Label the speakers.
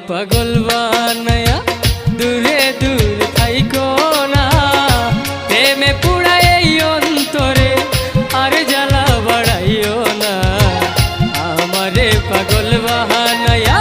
Speaker 1: পাগল বানায়া দূরে দূর থাইকো না, প্রেমে পুরাই এই অন্তরে আর জ্বালা বাড়াইও না। আমারে পাগল বানায়া